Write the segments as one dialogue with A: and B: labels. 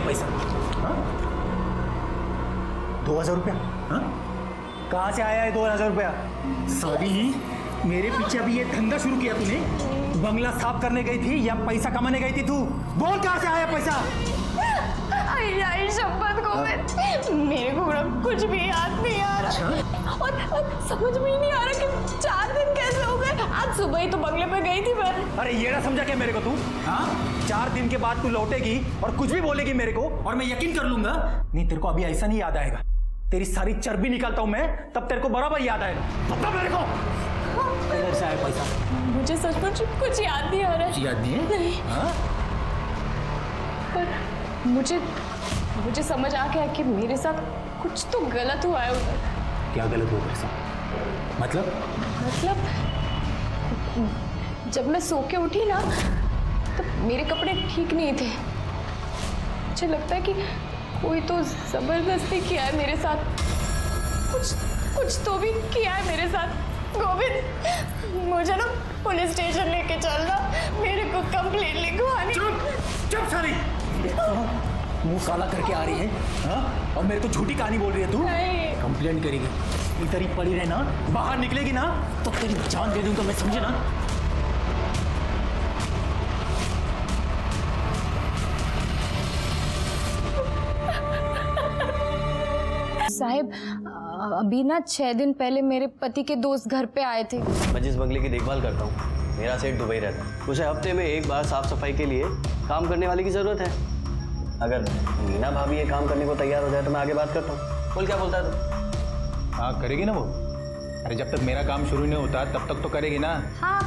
A: पैसा? हाँ? 2000 रुपया? हाँ? कहाँ से आया है 2000 रुपया? साली, मेरे पीछे अभी ये धंधा शुरू किया तूने? बंगला साफ करने गई थी या पैसा कमाने गई थी तू? बोल कहाँ से आया पैसा?
B: आई शपथ गोविंद, मेरे को ना कुछ भी याद नहीं आ रहा। और समझ में ही नहीं आ रहा कि 4 दिन कैसे हो गए। आज सुबह ही तो बंगले पे गई थी मैं।
A: अरे ये ना समझा क्या मेरे को तू? हाँ? 4 दिन के बाद तू लौटेगी और कुछ भी बोलेगी मेरे को और मैं यकीन कर लूंगा। नहीं, तेरे को अभी ऐसा नहीं याद आएगा। तेरी सारी चर्बी निकालता हूं मैं, तब तेरे को बराबर याद आएगा। बता मेरे को किधर से आया पैसा?
B: मुझे सचमुच कुछ याद नहीं आ रहा है।
A: याद नहीं है?
B: नहीं।
A: हाँ?
B: पर मुझे समझ आ गया कि मेरे साथ कुछ तो गलत हुआ है उधर।
A: क्या गलत हुआ पैसा? मतलब
B: जब मैं सो के उठी ना तो मेरे कपड़े ठीक नहीं थे। मुझे लगता है कि कोई तो जबरदस्ती किया है मेरे साथ। कुछ तो भी किया है मेरे साथ। गोविंद, मुझे ना पुलिस स्टेशन लेके चलना, मेरे को कंप्लेंट लिखवानी।
A: चुप सारी, मुंह काला करके आ रही है। हाँ? और मेरे को झूठी कहानी बोल रही है तू? कंप्लेंट करेगी, इधर ही पड़ी रहे ना, बाहर निकलेगी ना तो तेरी जान दे दूंगा मैं, समझे ना?
B: साहिब, अभी ना 6 दिन पहले मेरे पति के दोस्त घर पे आए थे।
C: मैं जिस बंगले की देखभाल करता हूँ, मेरा सेठ दुबई रहता है। उसे हफ्ते में एक बार साफ सफाई के लिए काम करने वाले की ज़रूरत है। अगर मीना भाभी ये काम करने को तैयार हो जाए तो मैं आगे बात करता हूँ। बोल, क्या बोलता है तू?
D: हाँ, करेगी ना वो। अरे जब तक मेरा काम शुरू नहीं होता तब तक तो करेगी ना।
E: हाँ,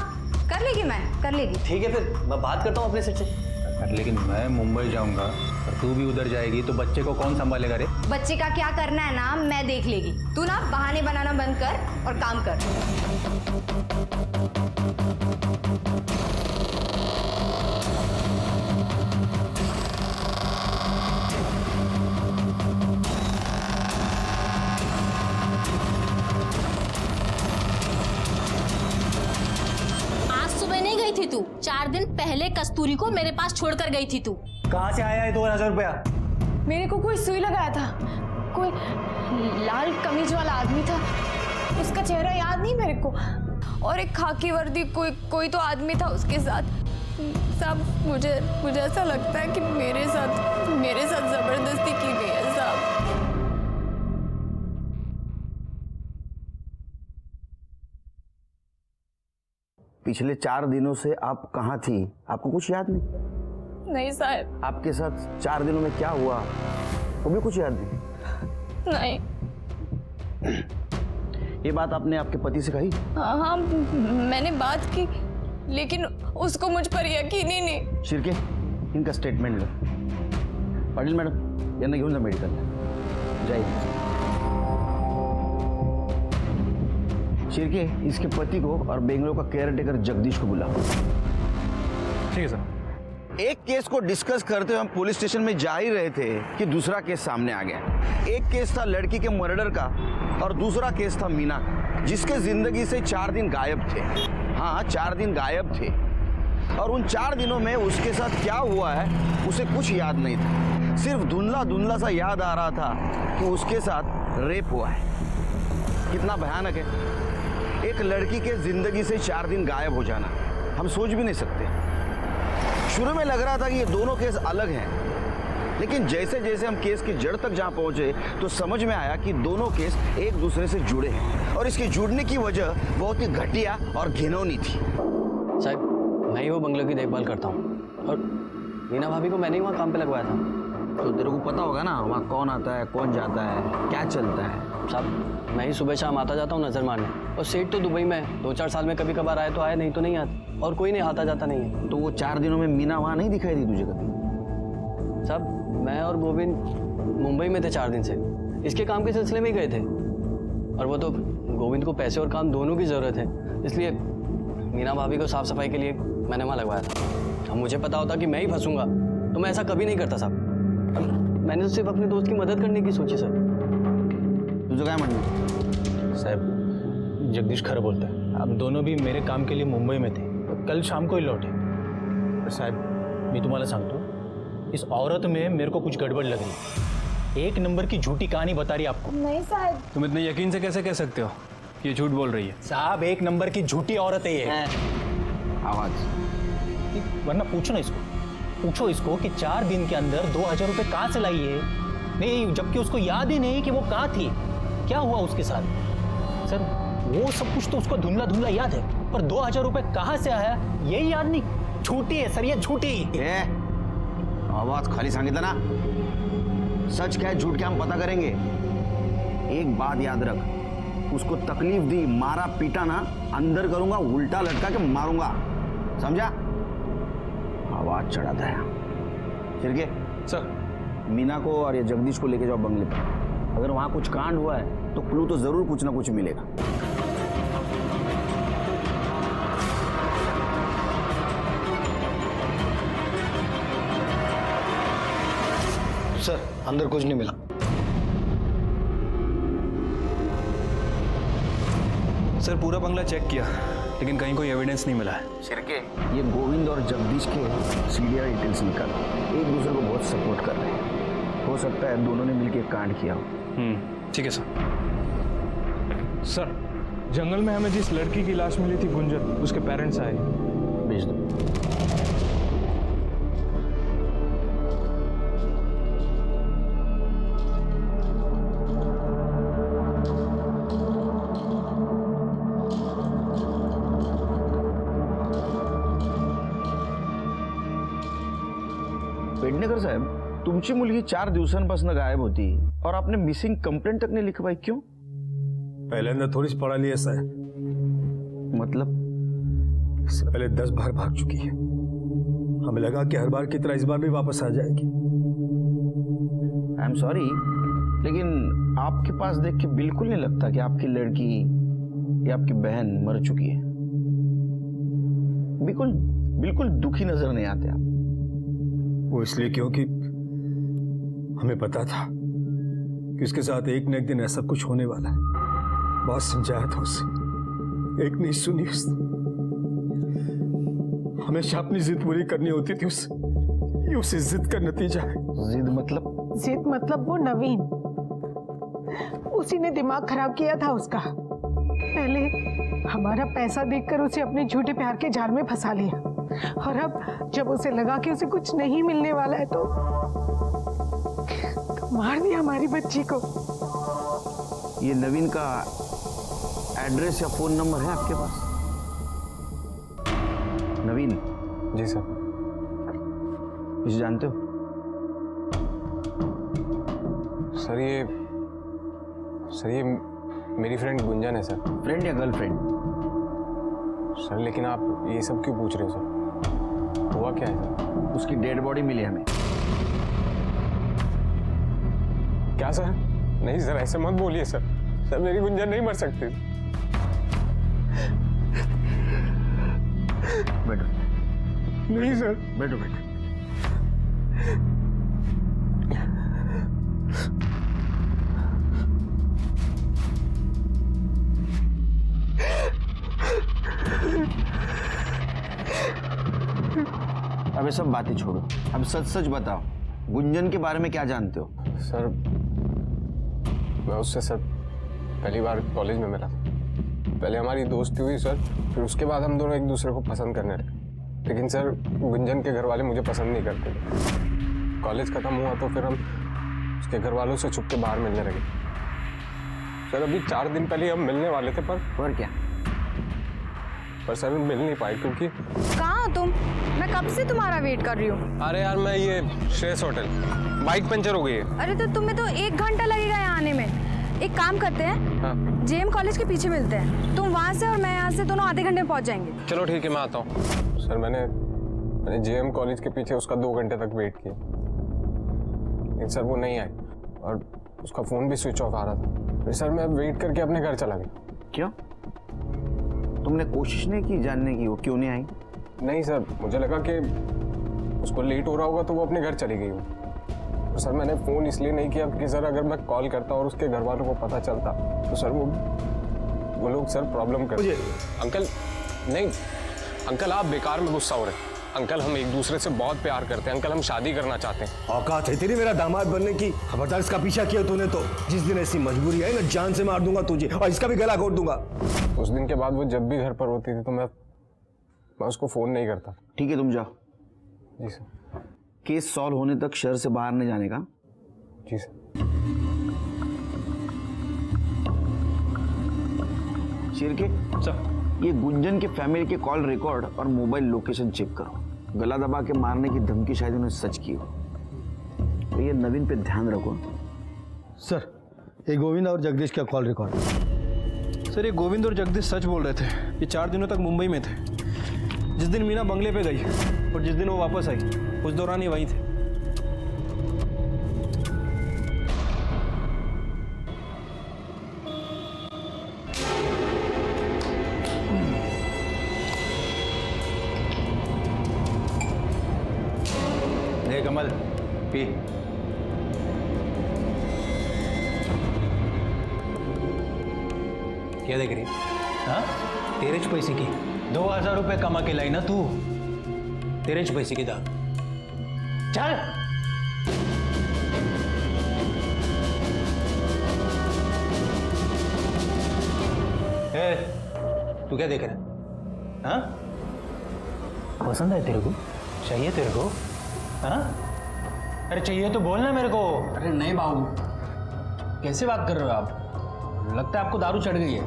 E: कर लेगी, मैं कर लेगी।
C: ठीक है, फिर मैं बात करता हूँ अपने सेठ से।
D: लेकिन मैं मुंबई जाऊंगा और तू भी उधर जाएगी तो बच्चे को कौन संभालेगा रे?
E: बच्चे का क्या करना है ना, मैं देख लेगी। तू ना बहाने बनाना बंद कर और काम कर।
F: आज सुबह नहीं गई थी तू? 4 दिन पहले कस्तूरी को मेरे पास छोड़कर गई थी तू।
A: कहाँ से आया है 2000 रुपया?
B: मेरे को कोई सुई लगाया था। कोई लाल कमीज वाला आदमी था, उसका चेहरा याद नहीं मेरे को। और एक खाकी वर्दी कोई तो आदमी था उसके साथ। साहब, मुझे ऐसा लगता है कि मेरे साथ जबरदस्ती की गई है साहब।
G: पिछले 4 दिनों से आप कहाँ थी? आपको कुछ याद नहीं?
B: नहीं साहब।
G: आपके साथ 4 दिनों में क्या हुआ वो भी कुछ याद नहीं?
B: नहीं।
G: ये बात आपने आपके पति से कही?
B: हाँ, मैंने बात की, लेकिन उसको मुझ पर यकीन ही नहीं।
G: शिर्के, इनका स्टेटमेंट लो। पाटिल मॅडम, यांना घेऊन जा मेडिकल। जाइए। शिर्के, इसके पति को और बेंगलोर का केयर टेकर जगदीश को बुलाओ।
D: ठीक है सर।
G: एक केस को डिस्कस करते हुए हम पुलिस स्टेशन में जा ही रहे थे कि दूसरा केस सामने आ गया। एक केस था लड़की के मर्डर का और दूसरा केस था मीना का, जिसके जिंदगी से 4 दिन गायब थे। हाँ, 4 दिन गायब थे और उन 4 दिनों में उसके साथ क्या हुआ है उसे कुछ याद नहीं था। सिर्फ धुंधला सा याद आ रहा था कि उसके साथ रेप हुआ है। कितना भयानक है, एक लड़की के जिंदगी से 4 दिन गायब हो जाना, हम सोच भी नहीं सकते। शुरू में लग रहा था कि ये दोनों केस अलग हैं, लेकिन जैसे जैसे हम केस की जड़ तक जहां पहुंचे तो समझ में आया कि दोनों केस एक दूसरे से जुड़े हैं और इसके जुड़ने की वजह बहुत ही घटिया और घिनौनी थी।
C: साहब, मैं ही वो बंगले की देखभाल करता हूँ और मीना भाभी को मैंने ही वहाँ काम पे लगवाया था।
G: तो तेरे को पता होगा ना वहाँ कौन आता है, कौन जाता है, क्या चलता है?
C: साहब, मैं ही सुबह शाम आता जाता हूँ नजर मारने, और सेठ तो दुबई में 2-4 साल में कभी कभार आए तो आए, नहीं तो नहीं आते, और कोई नहीं आता जाता नहीं है।
G: तो वो 4 दिनों में मीना वहाँ नहीं दिखाई दी तुझे कभी?
C: साहब, मैं और गोविंद मुंबई में थे 4 दिन से, इसके काम के सिलसिले में ही गए थे, और वो तो गोविंद को पैसे और काम दोनों की ज़रूरत है, इसलिए मीना भाभी को साफ सफाई के लिए मैंने वहाँ लगवाया था। अब मुझे पता होता कि मैं ही फंसूंगा तो मैं ऐसा कभी नहीं करता साहब। मैंने तो सिर्फ अपने दोस्त की मदद करने की सोची सर।
G: तुझं काय म्हणणं?
D: साहब, जगदीश खरं बोलता है। अब दोनों भी मेरे काम के लिए मुंबई में थे, कल शाम को ही लौटे। साहेब, मी तुम्हाला सांगतो,
A: इस औरत में मेरे को कुछ गड़बड़ लग रही है। एक नंबर की झूठी कहानी बता रही है आपको।
B: नहीं साहब।
C: तुम इतने यकीन से कैसे कह सकते हो ये झूठ बोल रही है?
A: साहब एक नंबर की झूठी औरत है ये।
G: आवाज
A: वरना पूछो ना इसको, पूछो इसको कि 4 दिन के अंदर 2000 रुपए कहाँ से लाई है। नहीं, जबकि उसको याद ही नहीं कि वो कहाँ थी, क्या हुआ उसके साथ। सर वो सब कुछ तो उसको धुंधला धुंधला याद है, पर 2000 रुपए कहाँ से आया यही याद नहीं। झूठी है सर, ये झूठी।
G: आवाज खाली सांगितलं ना, सच क्या है झूठ क्या हम पता करेंगे। एक बात याद रख, उसको तकलीफ दी, मारा पीटा ना, अंदर करूंगा, उल्टा लटका के मारूंगा, समझा? आवाज चढ़ाता है। चिरके
C: सर
G: मीना को और ये जगदीश को लेके जाओ बंगले पर। अगर वहां कुछ कांड हुआ है तो क्लू तो जरूर कुछ ना कुछ मिलेगा।
H: सर अंदर कुछ नहीं मिला।
C: सर पूरा बंगला चेक किया लेकिन कहीं कोई एविडेंस नहीं मिला है।
G: शिरके ये गोविंद और जगदीश के सीडीआर डिटेल्स निकाल, एक दूसरे को बहुत सपोर्ट कर रहे हैं। हो सकता है दोनों ने मिलकर कांड किया हो।
C: ठीक है सर।
I: सर जंगल में हमें जिस लड़की की लाश मिली थी गुंजन, उसके पेरेंट्स आए।
G: भेज दो। पेडणेकर साहेब, तुमची मुलगी 4 दिवसांपासून गायब होती और आपने मिसिंग कंप्लेंट तक नहीं लिखवाई, क्यों?
I: पहिल्यांदा थोडीच पळाली आहे साहेब,
G: मतलब
I: इससे पहले 10 बार भाग चुकी है। हमें लगा कि हर बार की तरह इस बार भी वापस आ जाएगी।
G: आई एम सॉरी, लेकिन आपके पास देख के बिल्कुल नहीं लगता कि आपकी लड़की या आपकी बहन मर चुकी है। बिल्कुल बिल्कुल दुखी नजर नहीं आते आप।
I: वो इसलिए क्योंकि हमें पता था कि उसके साथ एक न एक दिन ऐसा कुछ होने वाला है। बहुत समझाया था उसे, एक नहीं सुनी उसने। हमेशा अपनी जिद पूरी करनी होती थी उससे, ये उस जिद का नतीजा है।
G: जिद मतलब?
J: जिद मतलब वो नवीन, उसी ने दिमाग खराब किया था उसका। पहले हमारा पैसा देखकर उसे अपने झूठे प्यार के जाल में फंसा लिया, और अब जब उसे लगा कि उसे कुछ नहीं मिलने वाला है तो मार दिया हमारी बच्ची को।
G: ये नवीन का एड्रेस या फोन नंबर है आपके पास? नवीन?
C: जी सर।
G: इसे जानते हो?
C: सर ये मेरी फ्रेंड गुंजन है सर।
G: फ्रेंड या गर्लफ्रेंड?
C: सर लेकिन आप ये सब क्यों पूछ रहे हो सर? हुआ क्या है सर?
G: उसकी डेड बॉडी मिली हमें।
C: क्या सर? नहीं सर, ऐसे मत बोलिए सर। सर मेरी गुंजन नहीं मर सकती।
G: बैठो।
I: नहीं सर।
G: बैठो बैठो। अब ये सब बातें छोड़ो, अब सच सच बताओ, गुंजन के बारे में क्या जानते हो?
C: सर मैं उससे सर पहली बार कॉलेज में मिला। पहले हमारी दोस्ती हुई सर, फिर उसके बाद हम दोनों एक दूसरे को पसंद करने लगे। लेकिन सर गुंजन के घर वाले मुझे पसंद नहीं करते थे। कॉलेज खत्म हुआ तो फिर हम उसके घर वालों से छुप के बाहर मिलने लगे। सर अभी 4 दिन पहले हम मिलने वाले थे,
G: पर क्या?
C: पर सर मिल नहीं पाए क्योंकि।
E: कहाँ हो तुम? मैं कब से तुम्हारा वेट कर रही हूँ।
C: अरे यार मैं ये श्रेयस होटल, बाइक पंचर हो गई है।
E: अरे तो तुम्हें तो 1 घंटा लगेगा यहाँ आने में। एक काम करते हैं,
C: हाँ।
E: जेएम कॉलेज के पीछे मिलते हैं। तुम वहाँ से और मैं यहाँ से, दोनों आधे घंटे में पहुँच जाएंगे।
C: चलो ठीक है, मैं आता हूँ। सर मैंने जेएम कॉलेज के पीछे उसका 2 घंटे तक वेट किया, लेकिन सर वो नहीं आई और उसका फ़ोन भी स्विच ऑफ आ रहा था। फिर सर मैं वेट करके अपने घर चला गया।
G: क्यों? तुमने कोशिश नहीं की जानने की वो क्यों नहीं आई?
C: नहीं सर, मुझे लगा कि उसको लेट हो रहा होगा तो वो अपने घर चली गई हो। तो सर मैंने फ़ोन इसलिए नहीं किया कि सर अगर मैं कॉल करता और उसके घर वालों को पता चलता तो सर वो लोग सर प्रॉब्लम करते। अंकल नहीं, अंकल आप बेकार में गुस्सा हो रहे हैं।
K: अंकल हम एक दूसरे से बहुत प्यार करते हैं अंकल, हम शादी करना चाहते हैं।
I: औकात है तेरी मेरा दामाद बनने की? खबरदार इसका पीछा किया तूने तो जिस दिन ऐसी मजबूरी है ना जान से मार दूंगा तुझे और इसका भी गला घोट दूंगा।
K: उस दिन के बाद वो जब भी घर पर होती थी तो मैं उसको फोन नहीं करता।
G: ठीक है तुम जाओ।
K: जी सर।
G: केस सॉल्व होने तक शहर से बाहर नहीं जाने का।
K: जी सर।
G: शिरके
A: सर
G: ये गुंजन के फैमिली के कॉल रिकॉर्ड और मोबाइल लोकेशन चेक करो। गला दबा के मारने की धमकी शायद उन्होंने सच की हो, तो ये नवीन पे ध्यान रखो।
H: सर ये गोविंद और जगदीश का कॉल रिकॉर्ड।
L: सर ये गोविंद और जगदीश सच बोल रहे थे। ये 4 दिनों तक मुंबई में थे। जिस दिन मीना बंगले पे गई और जिस दिन वो वापस आई उस दौरान ही वहीं थे।
D: ले कमल पी। क्या देख रही? हाँ तेरे च पैसे की 2000 रुपये कमा के लाई ना तू, तेरे च पैसे की दाग। चल ए, तू क्या देख रहा है? हाँ पसंद है तेरे को? चाहिए तेरे को? हाँ अरे चाहिए तो बोलना मेरे को।
C: अरे नहीं बाबू, कैसे बात कर रहे हो आप? लगता है आपको दारू चढ़ गई है।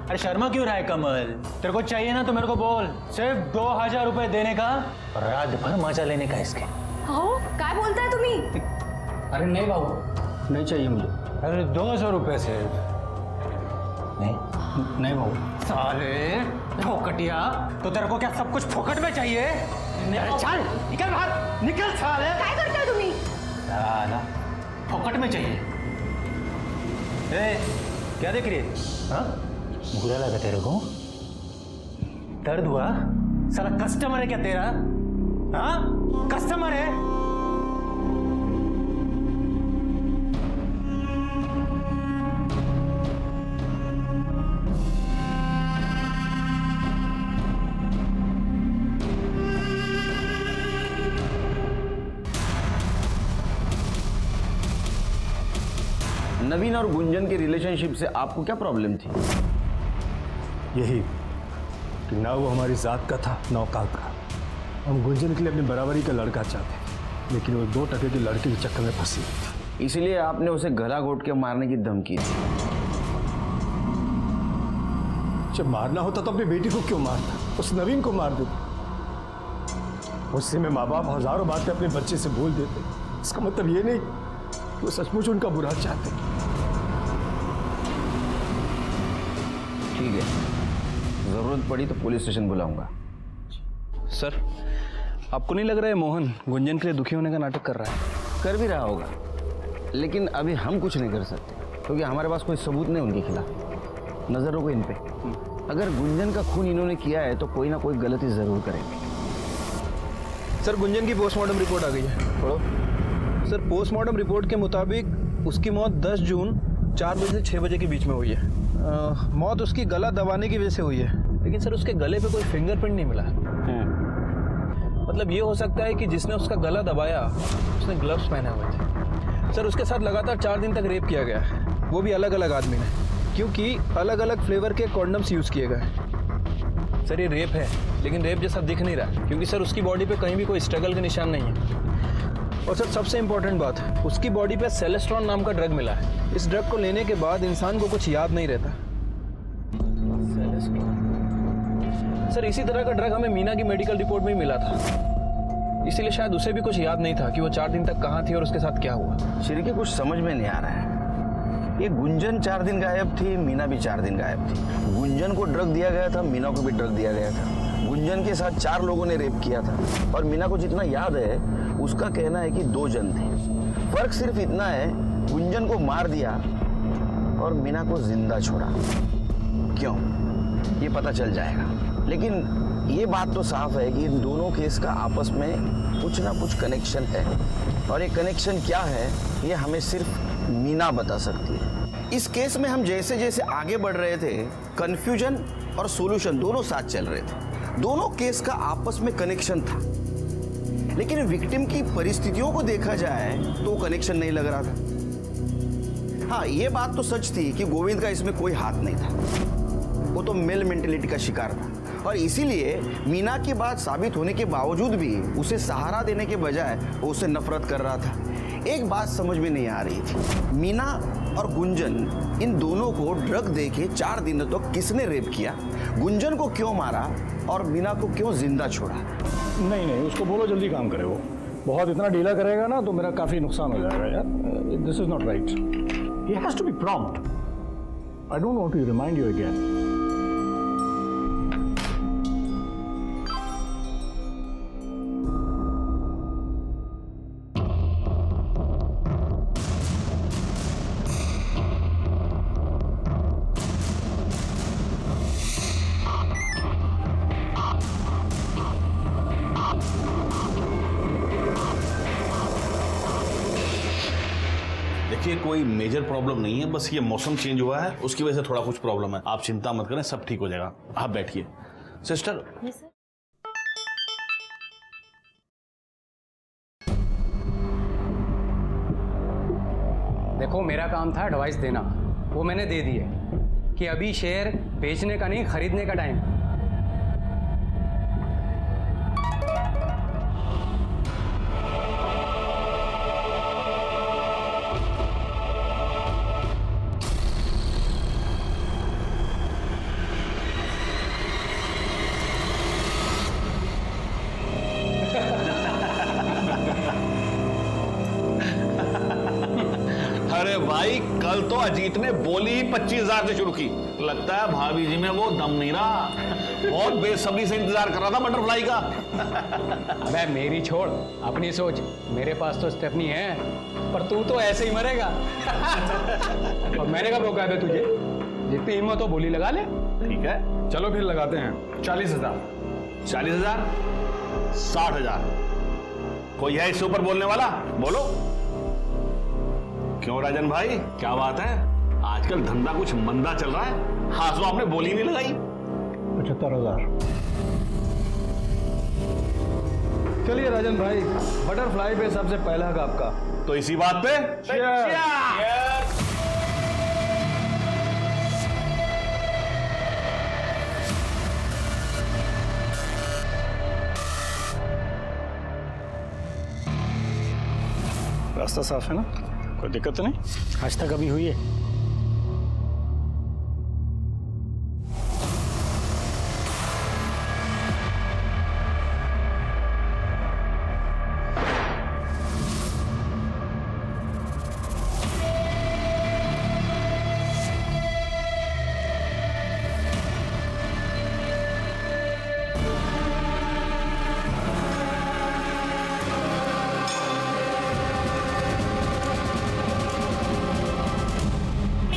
D: अरे शर्मा क्यों रहा है कमल? तेरे को चाहिए ना तो मेरे को बोल। सिर्फ 2000 रुपए देने का और रात भर मजा लेने का इसके।
E: हो काय बोलता है तुम्ही?
C: अरे नहीं बाबू, नहीं चाहिए मुझे।
D: अरे 200 रुपए सिर्फ।
C: नहीं बाबू।
D: साले फोकटिया, तो तेरे को क्या सब कुछ फोकट में चाहिए? अरे चल निकल बाहर, निकल साले।
E: काय करता है तुम्ही?
D: साला फोकट में चाहिए। ए, क्या देख रही है? हाँ बुरा लगा तेरे को? दर्द हुआ? साला कस्टमर है क्या तेरा? हाँ कस्टमर है?
G: नवीन और गुंजन के रिलेशनशिप से आपको क्या प्रॉब्लम थी?
I: यही कि ना वो हमारी जात का था ना औकात का। हम गुंजन के लिए अपनी बराबरी का लड़का चाहते थे, लेकिन वो 2 टके की लड़के के चक्कर में फंसी थी।
G: इसलिए आपने उसे गला घोट के मारने की धमकी दी।
I: जब मारना होता तो अपनी बेटी को क्यों मारता? उस नवीन को मार देता। उससे में माँ बाप हजारों बातें अपने बच्चे से बोल देते। इसका मतलब ये नहीं कि वो सचमुच उनका बुरा चाहते।
G: ठीक है, जरूरत पड़ी तो पुलिस स्टेशन बुलाऊंगा।
L: सर आपको नहीं लग रहा है मोहन गुंजन के लिए दुखी होने का नाटक कर रहा है?
G: कर भी रहा होगा, लेकिन अभी हम कुछ नहीं कर सकते क्योंकि हमारे पास कोई सबूत नहीं उनके खिलाफ। नजर रखो इन पे। अगर गुंजन का खून इन्होंने किया है तो कोई ना कोई गलती जरूर करेंगे।
L: सर गुंजन की पोस्टमार्टम रिपोर्ट आ गई है। पढ़ो। सर पोस्टमार्टम रिपोर्ट के मुताबिक उसकी मौत 10 जून 4 बजे से 6 बजे के बीच में हुई है। मौत उसकी गला दबाने की वजह से हुई है, लेकिन सर उसके गले पे कोई फिंगरप्रिंट नहीं मिला। मतलब ये हो सकता है कि जिसने उसका गला दबाया उसने ग्लव्स पहने हुए थे। सर उसके साथ लगातार 4 दिन तक रेप किया गया है, वो भी अलग अलग आदमी ने, क्योंकि अलग अलग फ्लेवर के कॉन्डम्स यूज़ किए गए। सर ये रेप है, लेकिन रेप जैसा दिख नहीं रहा, क्योंकि सर उसकी बॉडी पे कहीं भी कोई स्ट्रगल के निशान नहीं है। और सर सबसे इम्पोर्टेंट बात, उसकी बॉडी पे सेलेस्ट्रॉन नाम का ड्रग मिला है। इस ड्रग को लेने के बाद इंसान को कुछ याद नहीं रहता। सर इसी तरह का ड्रग हमें मीना की मेडिकल रिपोर्ट में ही मिला था, इसीलिए शायद उसे भी कुछ याद नहीं था कि वो 4 दिन तक कहाँ थी और उसके साथ क्या हुआ।
G: श्री के कुछ समझ में नहीं आ रहा है। ये गुंजन 4 दिन गायब थी, मीना भी 4 दिन गायब थी। गुंजन को ड्रग दिया गया था, मीना को भी ड्रग दिया गया था। गुंजन के साथ 4 लोगों ने रेप किया था और मीना को जितना याद है उसका कहना है कि 2 जन थे। फर्क सिर्फ इतना है, गुंजन को मार दिया और मीना को जिंदा छोड़ा। क्यों, ये पता चल जाएगा। लेकिन ये बात तो साफ है कि इन दोनों केस का आपस में कुछ ना कुछ कनेक्शन है, और ये कनेक्शन क्या है ये हमें सिर्फ मीना बता सकती है। इस केस में हम जैसे जैसे आगे बढ़ रहे थे, कंफ्यूजन और सॉल्यूशन दोनों साथ चल रहे थे। दोनों केस का आपस में कनेक्शन था, लेकिन विक्टिम की परिस्थितियों को देखा जाए तो कनेक्शन नहीं लग रहा था। हाँ, यह बात तो सच थी कि गोविंद का इसमें कोई हाथ नहीं था। वो तो मेल मेंटेलिटी का शिकार था और इसीलिए मीना की बात साबित होने के बावजूद भी उसे सहारा देने के बजाय वो उससे नफरत कर रहा था। एक बात समझ में नहीं आ रही थी, मीना और गुंजन इन दोनों को ड्रग देके 4 दिनों तक किसने रेप किया, गुंजन को क्यों मारा और मीना को क्यों जिंदा छोड़ा?
H: नहीं नहीं, उसको बोलो जल्दी काम करे। वो बहुत इतना ढीला करेगा ना तो मेरा काफी नुकसान हो जाएगा यार। This is not right. He has to be prompt. I don't want to remind you again.
M: देखिए, कोई मेजर प्रॉब्लम नहीं है, बस ये मौसम चेंज हुआ है उसकी वजह से थोड़ा कुछ प्रॉब्लम है। आप चिंता मत करें, सब ठीक हो जाएगा। आप बैठिए। सिस्टर,
N: देखो, मेरा काम था एडवाइस देना, वो मैंने दे दी है कि अभी शेयर बेचने का नहीं खरीदने का टाइम।
M: अरे भाई, कल तो अजीत ने बोली ही 25,000 से शुरू की। लगता है भाभी जी में वो दम नहीं रहा। बहुत बेसब्री से इंतजार कर रहा था बटरफ्लाई का।
N: अबे मेरी छोड़, अपनी सोच। मेरे पास तो स्टेफनी है, पर तू तो ऐसे ही मरेगा। और मैंने कब रोका है तुझे? जितनी हिम्मत हो बोली लगा ले।
M: ठीक है,
H: चलो फिर लगाते हैं 40,000।
M: 40,000, 60,000। कोई है इससे ऊपर बोलने वाला? बोलो। क्यों राजन भाई, क्या बात है? आजकल धंधा कुछ मंदा चल रहा है। हाँ, तो आपने बोली नहीं लगाई।
H: 75,000। चलिए राजन भाई, बटरफ्लाई पे सबसे पहला हक आपका।
M: तो इसी बात पे
H: रास्ता साफ है ना? कोई दिक्कत तो नहीं आज तक अभी हुई है?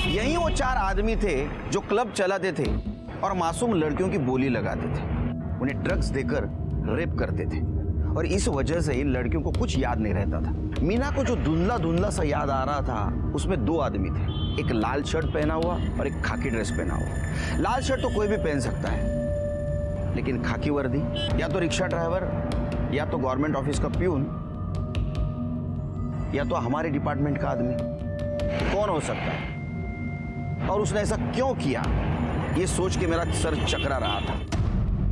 G: यही वो 4 आदमी थे जो क्लब चलाते थे और मासूम लड़कियों की बोली लगाते थे, उन्हें ड्रग्स देकर रेप करते थे और इस वजह से इन लड़कियों को कुछ याद नहीं रहता था। मीना को जो धुंधला धुंधला सा याद आ रहा था, उसमें 2 आदमी थे, एक लाल शर्ट पहना हुआ और एक खाकी ड्रेस पहना हुआ। लाल शर्ट तो कोई भी पहन सकता है, लेकिन खाकी वर्दी या तो रिक्शा ड्राइवर, या तो गवर्नमेंट ऑफिस का प्यून, या तो हमारे डिपार्टमेंट का आदमी। कौन हो सकता है और उसने ऐसा क्यों किया, ये सोच के मेरा सर चकरा रहा था।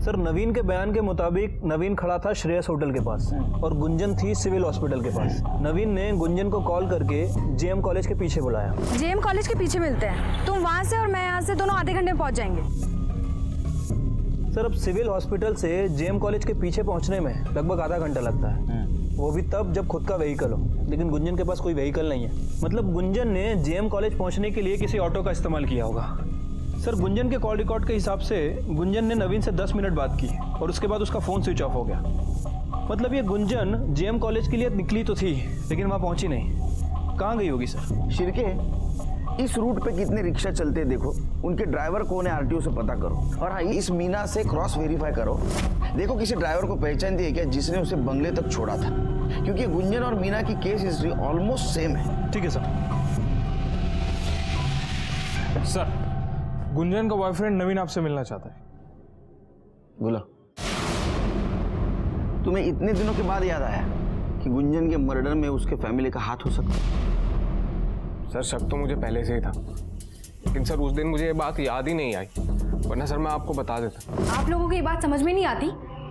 L: सर, नवीन के बयान के मुताबिक नवीन खड़ा था श्रेयस होटल के पास और गुंजन थी सिविल हॉस्पिटल के पास। नवीन ने गुंजन को कॉल करके जेएम कॉलेज के पीछे बुलाया।
E: जेएम कॉलेज के पीछे मिलते हैं, तुम वहां से और मैं यहाँ से, दोनों आधे घंटे में पहुंच जाएंगे।
L: सर, अब सिविल हॉस्पिटल से जेएम कॉलेज के पीछे पहुंचने में लगभग आधा घंटा लगता है, वो भी तब जब खुद का व्हीकल हो, लेकिन गुंजन के पास कोई व्हीकल नहीं है। मतलब गुंजन ने जेएम कॉलेज पहुंचने के लिए किसी ऑटो का इस्तेमाल किया होगा। सर, गुंजन के कॉल रिकॉर्ड के हिसाब से गुंजन ने नवीन से 10 मिनट बात की और उसके बाद उसका फ़ोन स्विच ऑफ हो गया। मतलब ये गुंजन जेएम कॉलेज के लिए निकली तो थी, लेकिन वहाँ पहुँची नहीं। कहाँ गई होगी सर?
G: शिरके, इस रूट पे कितने रिक्शा चलते हैं देखो, उनके ड्राइवर कौन है आरटीओ से पता करो। और हाँ, इस मीना से क्रॉस वेरीफाई करो, देखो किसी ड्राइवर को पहचानती है क्या जिसने उसे बंगले तक छोड़ा था, क्योंकि गुंजन और मीना की केस हिस्ट्री ऑलमोस्ट सेम है।
L: ठीक है सर।
K: सर, गुंजन का बॉयफ्रेंड नवीन आपसे मिलना चाहता है।
G: बोला, तुम्हें इतने दिनों के बाद याद आया कि गुंजन के मर्डर में उसके फैमिली का हाथ हो सकता है?
K: सर शक तो मुझे पहले से ही था, लेकिन सर उस दिन मुझे ये बात याद ही नहीं आई, वरना सर मैं आपको बता देता।
E: आप लोगों को ये बात समझ में नहीं आती?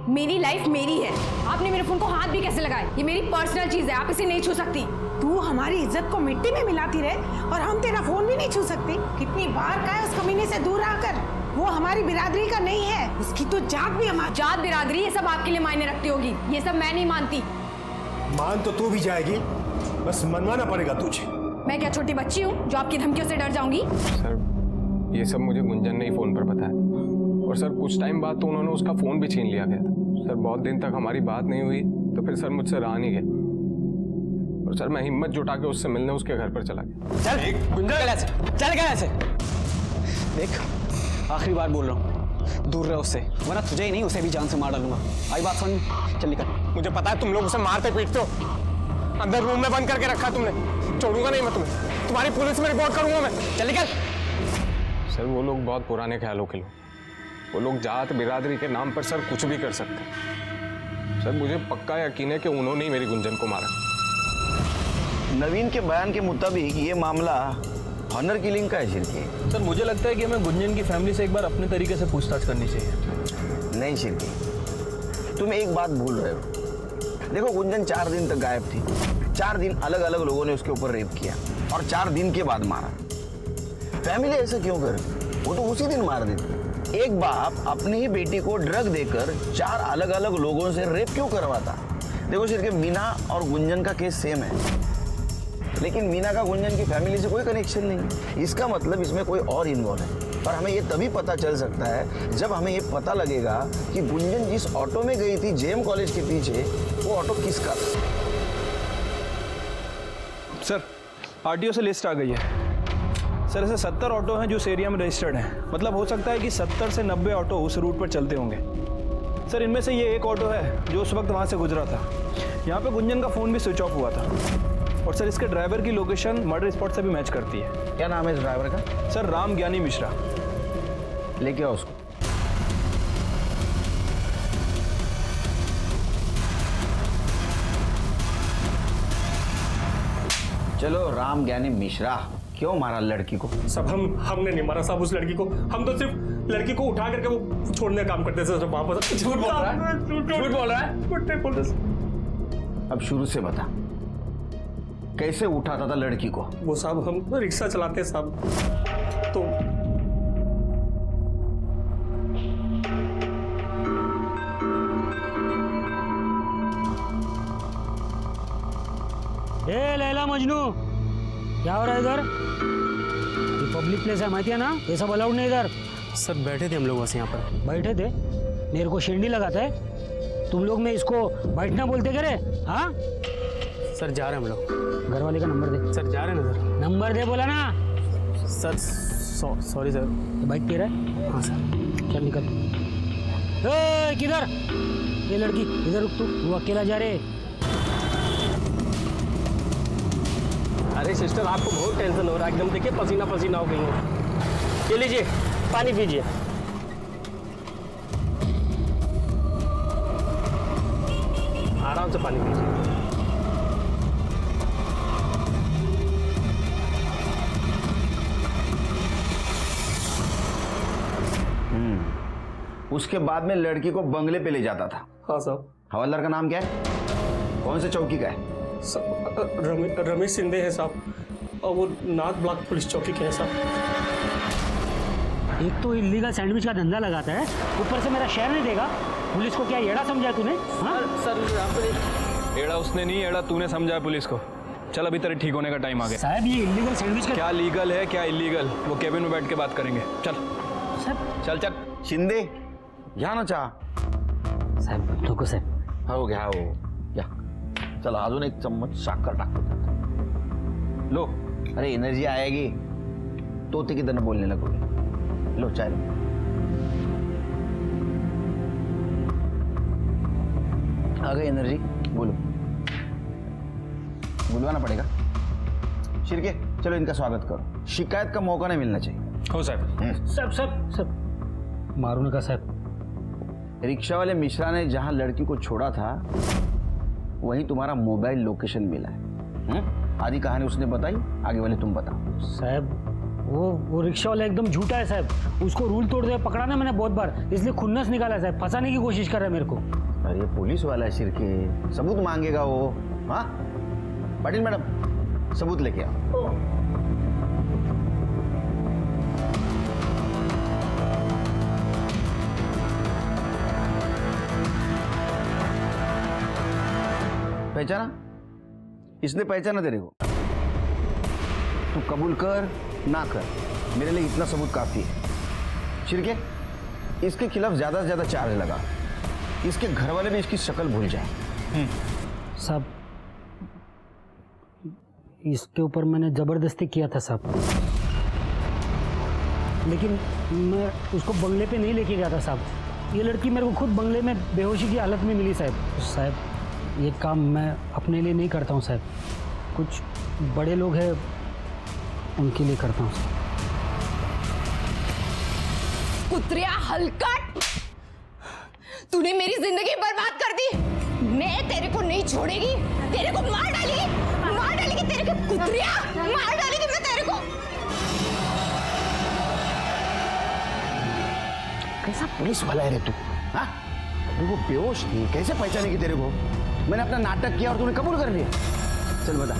E: मेरी लाइफ मेरी है। आपने मेरे फोन को हाथ भी कैसे लगाए? ये मेरी पर्सनल चीज है, आप इसे नहीं छू सकती।
J: तू हमारी इज्जत को मिट्टी में मिलाती रहे और हम तेरा फोन भी नहीं छू सकते। कितनी बार कहा है उस कमीने से दूर आकर, वो हमारी बिरादरी का नहीं है, उसकी तो जात भी हमारी।
E: जात बिरादरी ये सब आपके लिए मायने रखती होगी, ये सब मैं नहीं मानती।
I: मान तो तू भी जाएगी, बस मनवाना पड़ेगा तुझे।
E: मैं क्या छोटी बच्ची हूँ जो आपकी धमकियों से डर जाऊंगी?
K: सर ये सब मुझे गुंजन ने ही फोन पर बताया, और सर कुछ टाइम बाद तो उन्होंने उसका फोन भी छीन लिया गया था। सर बहुत दिन तक हमारी बात नहीं हुई, तो फिर सर मुझसे रहा नहीं गया, और सर मैं हिम्मत जुटा के उससे मिलने उसके घर पर चला गया।
C: चल गुंजन ऐसे, चल गया ऐसे। देख आखिरी बार बोल रहा हूँ, दूर रहे उससे, वरना तुझे ही नहीं उसे भी जान से मार डालूंगा। आई बात समझ में? चल निकल।
K: मुझे पता है तुम लोग उसे मारते पीटते हो, अंदर रूम में बंद करके रखा तुमने, छोड़ूंगा नहीं मैं तुम्हें, तुम्हारी पुलिस में रिपोर्ट करूंगा मैं।
C: चल निकल।
K: सर वो लोग बहुत पुराने ख्यालों के लोग, वो लोग जात बिरादरी के नाम पर सर कुछ भी कर सकते हैं। सर मुझे पक्का यकीन है कि उन्होंने ही मेरी गुंजन को मारा।
G: नवीन के बयान के मुताबिक ये मामला ऑनर किलिंग का है शिरके।
L: सर मुझे लगता है कि हमें गुंजन की फैमिली से एक बार अपने तरीके से पूछताछ करनी चाहिए।
G: नहीं शिरके, तुम एक बात भूल रहे हो। देखो गुंजन 4 दिन तक गायब थी, 4 दिन अलग अलग लोगों ने उसके ऊपर रेप किया और 4 दिन के बाद मारा। फैमिली ऐसा क्यों करे? वो तो उसी दिन मार देती। एक बाप अपनी ही बेटी को ड्रग देकर 4 अलग अलग लोगों से रेप क्यों करवाता? देखो शिरके, मीना और गुंजन का केस सेम है, लेकिन मीना का गुंजन की फैमिली से कोई कनेक्शन नहीं। इसका मतलब इसमें कोई और इन्वॉल्व है। पर हमें ये तभी पता चल सकता है जब हमें ये पता लगेगा कि गुंजन जिस ऑटो में गई थी जेएम कॉलेज के पीछे, वो ऑटो किसका था।
L: सर आरटीओ से लिस्ट आ गई है। सर ऐसे 70 ऑटो हैं जो उस एरिया में रजिस्टर्ड हैं। मतलब हो सकता है कि 70 से 90 ऑटो उस रूट पर चलते होंगे। सर इनमें से ये एक ऑटो है जो उस वक्त वहाँ से गुजरा था। यहाँ पे गुंजन का फ़ोन भी स्विच ऑफ हुआ था, और सर इसके ड्राइवर की लोकेशन मर्डर स्पॉट से भी मैच करती है।
G: क्या नाम है इस ड्राइवर का?
L: सर राम ज्ञानी मिश्रा।
G: लेके आओ उसको। चलो राम ज्ञानी मिश्रा, क्यों मारा लड़की को?
O: सब हमने नहीं मारा साहब उस लड़की को, हम तो सिर्फ लड़की को उठा करके वो छोड़ने का काम करते थे। वापस झूठ बोल रहा है, झूठ बोल रहा है।
G: अब शुरू से बता, कैसे उठाता था लड़की को?
O: वो साहब हम रिक्शा चलाते साहब, तो
P: ए लैला मजनू, क्या हो रहा है इधर? ये पब्लिक प्लेस है, माहिती है ना, ये सब अलाउड नहीं इधर।
C: सर बैठे थे हम लोग बस यहाँ पर।
P: बैठे थे? मेरे को शेंडी लगाता है? तुम लोग में इसको बैठना बोलते क्या रे? हाँ
C: सर जा रहे हैं हम लोग।
P: घर वाले का नंबर दे।
C: सर जा रहे हैं ना सर।
P: नंबर दे बोला ना।
C: Sir sorry sir.
P: बाइक तेरा है?
C: हाँ सर।
P: चल निकल। ए किधर? ये लड़की इधर रुक, तू अकेला जा रहे?
C: अरे सिस्टर आपको बहुत टेंशन हो रहा है, एकदम देखिए पसीना पसीना हो गई हो। ये लीजिए पानी पीजिए। आराम से पानी पीजिए।
G: उसके बाद में लड़की को बंगले पे ले जाता था।
O: हाँ साहब।
G: हवलदार का नाम क्या है? कौन से चौकी का है?
O: रमेश सिंधे है साहब, और वो नाथ ब्लॉक पुलिस चौकी के है साहब।
P: एक तो इलीगल सैंडविच का धंधा लगाता है, ऊपर से मेरा शेयर नहीं देगा। पुलिस को क्या एड़ा समझा तूने? हाँ
L: सर एड़ा उसने नहीं, एड़ा तूने समझा पुलिस को। चल अभी तेरे ठीक होने का टाइम आ गया।
P: साहब ये इलीगल सैंडविच का
L: क्या लीगल है क्या इलीगल, वो केबिन में बैठ के बात करेंगे। चल चल चल।
G: शिंदे घ्या ना चहा।
P: साहेब नको साहेब।
G: हो घ्या हो या। चल अजून एक चम्मच साखर टाकतो त्यात। लो, अरे एनर्जी आएगी तो ते किधर बोलने लगोगे। लो चाय लो। आ गई एनर्जी, बोलो। बुलवाना पड़ेगा। शिरके चलो इनका स्वागत करो। शिकायत का मौका नहीं मिलना चाहिए।
K: हो साहब।
P: सब मारो नका साहब।
G: रिक्शा वाले मिश्रा ने जहां लड़की को छोड़ा था वहीं तुम्हारा मोबाइल लोकेशन मिला है। आधी कहानी उसने बताई, आगे वाले तुम बताओ।
P: साहब वो रिक्शा वाला एकदम झूठा है साहब। उसको रूल तोड़ते हुए पकड़ा ना मैंने बहुत बार, इसलिए खुन्नस निकाला साहब। फंसाने की कोशिश कर रहा है मेरे को।
G: अरे पुलिस वाला है शिरके, सबूत मांगेगा वो। हाँ पाटिल मैडम, सबूत लेके आओ। पहचाना? इसने पहचाना तेरे को? तू कबूल कर ना कर, मेरे लिए इतना सबूत काफी है। शिरके, इसके खिलाफ ज्यादा से ज्यादा चार्ज लगा, इसके घर वाले भी इसकी शक्ल भूल जाए।
P: साहब इसके ऊपर मैंने जबरदस्ती किया था साहब, लेकिन मैं उसको बंगले पे नहीं लेके गया था साहब। ये लड़की मेरे को खुद बंगले में बेहोशी की हालत में मिली साहब। ये काम मैं अपने लिए नहीं करता हूँ साहब, कुछ बड़े लोग हैं उनके लिए करता हूँ।
E: कुतरिया हलकट, तूने मेरी जिंदगी बर्बाद कर दी। मैं तेरे को नहीं छोड़ेगी, तेरे को मार डालेगी तेरे को। कुतरिया मार डालेगी मैं तेरे को।
G: कैसा पुलिस वाला है रे तू? हाँ, वो बेहोश थी, कैसे पहचानेगी तेरे को? मैंने अपना नाटक किया और तूने कबूल कर लिया। चल बता,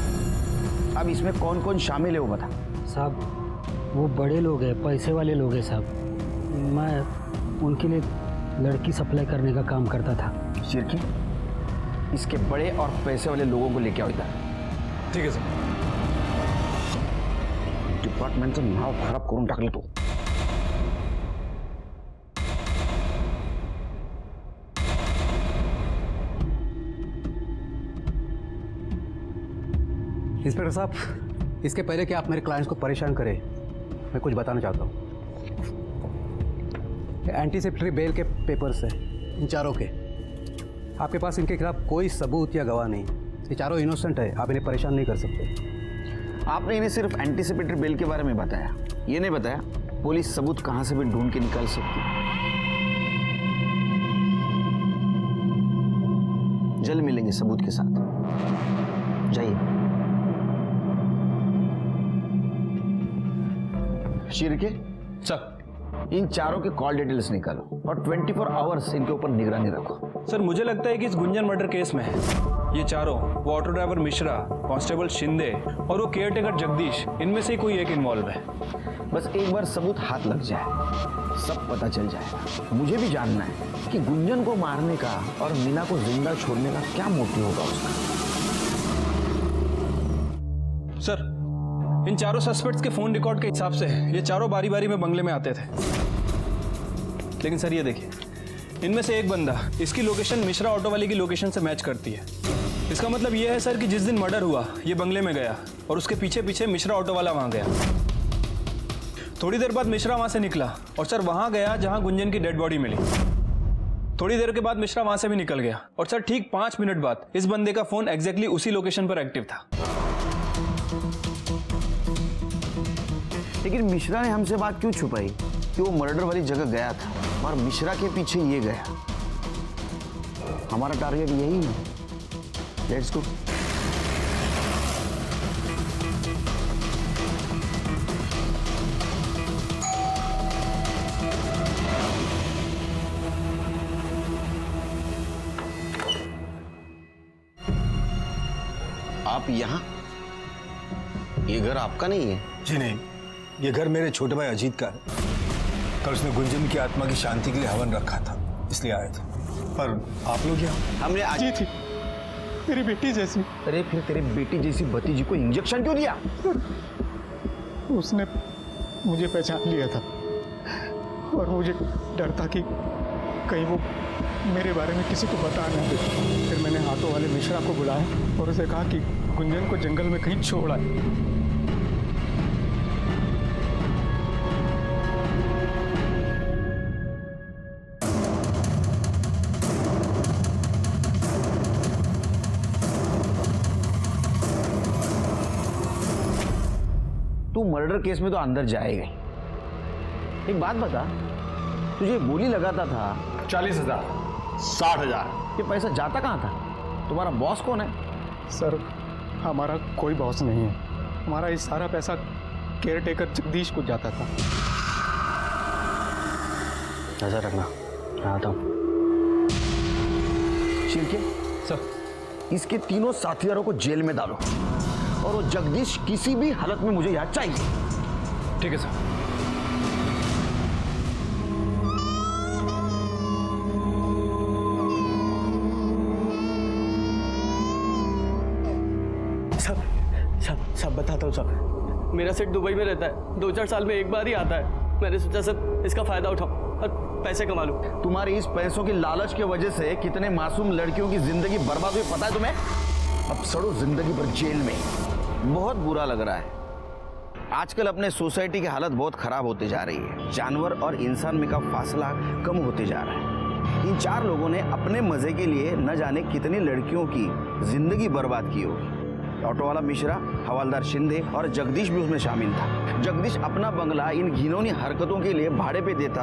G: अब इसमें कौन कौन शामिल है वो बता।
P: साहब वो बड़े लोग हैं, पैसे वाले लोग हैं साहब। मैं उनके लिए लड़की सप्लाई करने का काम करता था।
G: शिरकी, इसके बड़े और पैसे वाले लोगों को लेके आओ इधर।
K: ठीक है सर।
G: डिपार्टमेंटचं नाव खराब करून टाकलं तू।
Q: इंस्पेक्टर साहब, इसके पहले कि आप मेरे क्लाइंट्स को परेशान करें, मैं कुछ बताना चाहता हूँ। एंटीसिपेटरी बेल के पेपर्स हैं इन चारों के। आपके पास इनके खिलाफ कोई सबूत या गवाह नहीं। ये चारों इनोसेंट है, आप इन्हें परेशान नहीं कर सकते।
G: आपने इन्हें सिर्फ एंटीसिपेटरी बेल के बारे में बताया, ये नहीं बताया पुलिस सबूत कहाँ से भी ढूंढ के निकाल सकती। जल्द मिलेंगे सबूत के साथ, जाइए। शिरके
K: सर,
G: इन चारों के कॉल डिटेल्स निकालो और 24 आवर्स इनके ऊपर निगरानी रखो।
K: सर मुझे लगता है कि इस गुंजन मर्डर केस में ये चारों, वो auto driver Mishra, constable Shinde और वो केयरटेकर जगदीश, इनमें से कोई एक इन्वॉल्व है।
G: बस एक बार सबूत हाथ लग जाए सब पता चल जाएगा। मुझे भी जानना है कि गुंजन को मारने का और मीना को जिंदा छोड़ने का क्या मोटिव होगा उसका।
K: सर, इन चारों सस्पेक्ट्स के फोन रिकॉर्ड के हिसाब से ये चारों बारी बारी में बंगले में आते थे। लेकिन सर ये देखिए, इनमें से एक बंदा इसकी लोकेशन मिश्रा ऑटो वाले की लोकेशन से मैच करती है। इसका मतलब ये है सर कि जिस दिन मर्डर हुआ ये बंगले में गया और उसके पीछे पीछे मिश्रा ऑटो वाला वहां गया। थोड़ी देर बाद मिश्रा वहां से निकला और सर वहां गया जहां गुंजन की डेड बॉडी मिली। थोड़ी देर के बाद मिश्रा वहां से भी निकल गया और सर ठीक 5 मिनट बाद इस बंदे का फोन एग्जैक्टली उसी लोकेशन पर एक्टिव था।
G: लेकिन मिश्रा ने हमसे बात क्यों छुपाई कि वो मर्डर वाली जगह गया था और मिश्रा के पीछे ये गया? हमारा टारगेट यही है। Let's go. आप यहाँ? ये घर आपका नहीं है?
I: जी नहीं, ये घर मेरे छोटे भाई अजीत का है। कल उसने गुंजन की आत्मा की शांति के लिए हवन रखा था, इसलिए आए थे। पर आप लोग यहाँ?
G: हमने आज
O: थी तेरी बेटी जैसी।
G: अरे फिर तेरे बेटी जैसी भतीजी को इंजेक्शन क्यों दिया?
O: उसने मुझे पहचान लिया था और मुझे डर था कि कहीं वो मेरे बारे में किसी को बता ना दे। फिर मैंने ऑटो वाले मिश्रा को बुलाया और उसे कहा कि गुंजन को जंगल में कहीं छोड़ आए।
G: तू मर्डर केस में तो अंदर जाएगा, एक बात बता, तुझे बोली लगाता था
K: 40,000
M: 60,000।
G: ये पैसा जाता कहाँ था? तुम्हारा बॉस कौन है?
O: सर हमारा कोई बॉस नहीं है, हमारा ये सारा पैसा केयर टेकर जगदीश को जाता था।
C: ऐसा रखना, मैं आता हूँ।
G: शिर्के
K: सर,
G: इसके तीनों साथीदारों को जेल में डालो और वो जगदीश किसी भी हालत में मुझे यहाँ चाहिए।
K: ठीक है सर।
C: सब बताता हूँ सब। मेरा सेठ दुबई में रहता है, 2-4 साल में एक बार ही आता है। मैंने सोचा सर इसका फायदा उठाऊं और पैसे कमा लूं।
G: तुम्हारी इस पैसों की लालच की वजह से कितने मासूम लड़कियों की जिंदगी बर्बाद हुई पता है तुम्हें? अब सड़ो जिंदगी भर जेल में। बहुत बुरा लग रहा है। आजकल अपने सोसाइटी की हालत बहुत खराब होती जा रही है। जानवर और इंसान में का फासला कम होते जा रहा है। इन 4 लोगों ने अपने मजे के लिए न जाने कितनी लड़कियों की जिंदगी बर्बाद की होगी। ऑटो वाला मिश्रा, हवालदार शिंदे और जगदीश भी उसमें शामिल था। जगदीश अपना बंगला इन घिनौनी हरकतों के लिए भाड़े पे देता